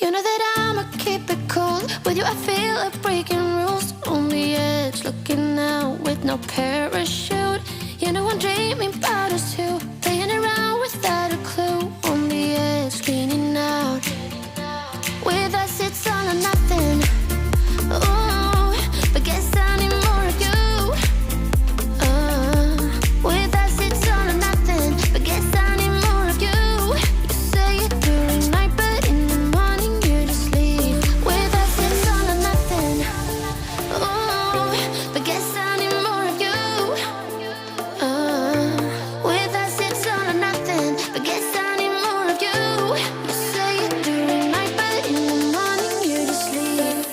You know that I'ma keep it cool. With you I feel like breaking rules. On the edge, looking out with no parachute. You know I'm dreaming about us two, playing around without a clue. On the edge, leaning out. With us it's all or nothing. Ooh, but guess I need more of you. With us it's all or nothing, but guess I need more of you. You say it during night, but in the morning you just leave. With us it's all or nothing. Ooh, but guess I need more of you. With us it's all or nothing, but guess I need more of you. You say it during night, but in the morning you just leave.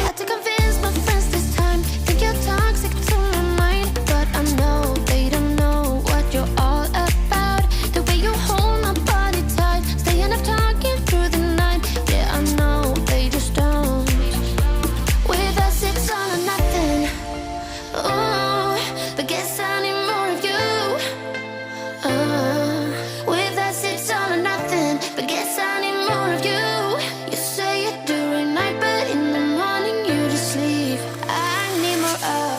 Had to convince my friends this time. Think you're toxic to my mind, but I know they don't know what you're all about. The way you hold my body tight, staying up talking through the night. Yeah, I know they just don't. With us it's all or nothing. Ooh, but guess I need more of you. With us it's all or nothing, but guess I need more of you. You say it during night, but in the morning you just leave. I need more of.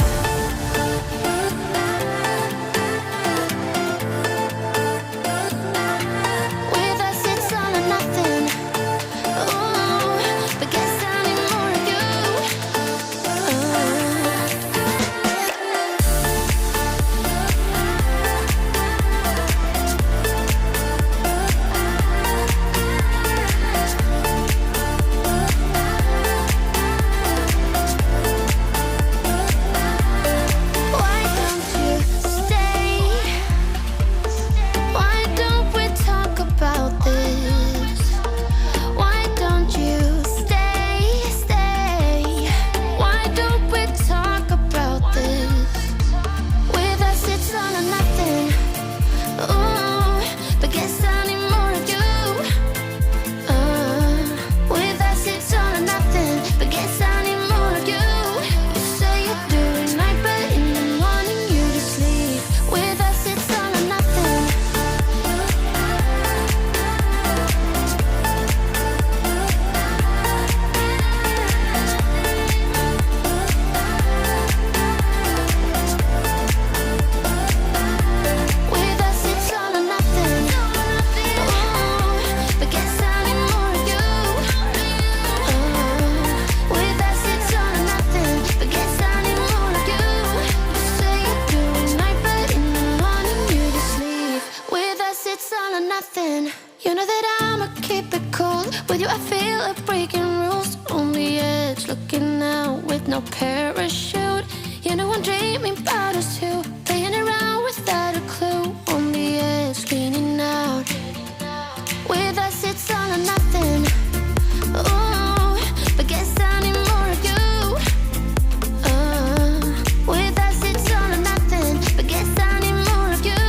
With us it's all or nothing. Ooh, but guess I need more of you. Why don't you stay? Why don't we talk about this? Why don't you stay? Why don't we talk about this? With us it's all or nothing. Ooh, but guess I need more of you. With us it's all or nothing, but guess I need more of you. You say it during night, but in the morning you just leave. With us it's all or nothing. With us it's all or nothing. Ooh, but guess I need more of you. With us it's all or nothing, but guess I need more of you. You say it during night, but in the morning you just leave. With us it's all or nothing. You know that I'ma keep it cool. With you I feel like breaking rules. On the edge, looking out with no parachute. You know I'm dreaming about us two, playing around without a clue. On the edge, leaning out. With us it's all or nothing. Ooh, but guess I need more of you. With us it's all or nothing, but guess I need more of you.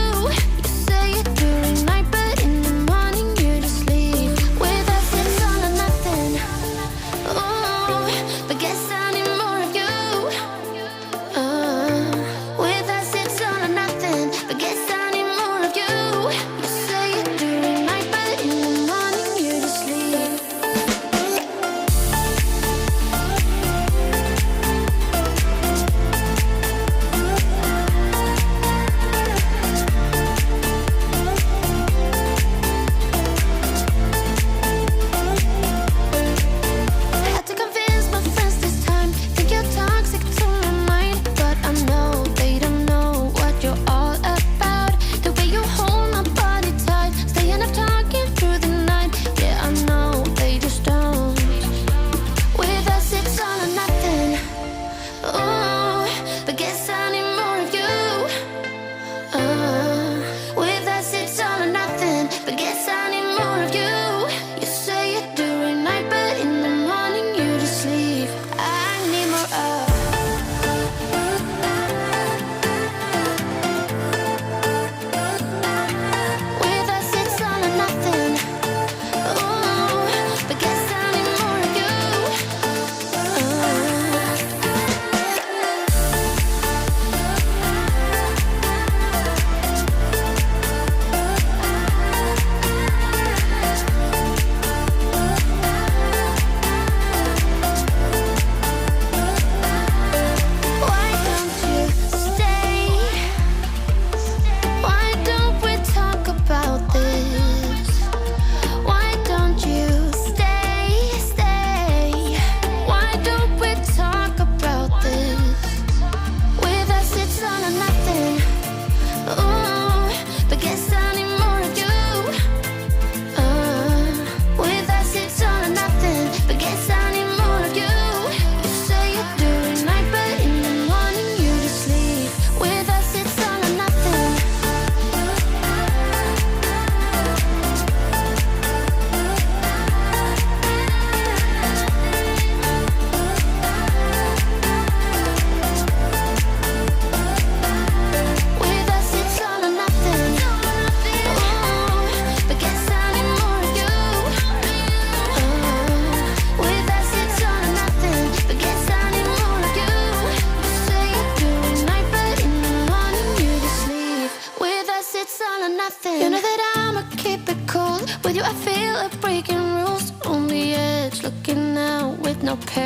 You say it during night, but in the morning you just leave. With us it's all or nothing. Ooh, but guess I need more of you. With us it's all or nothing, but guess I need more of you. You say it no paradise.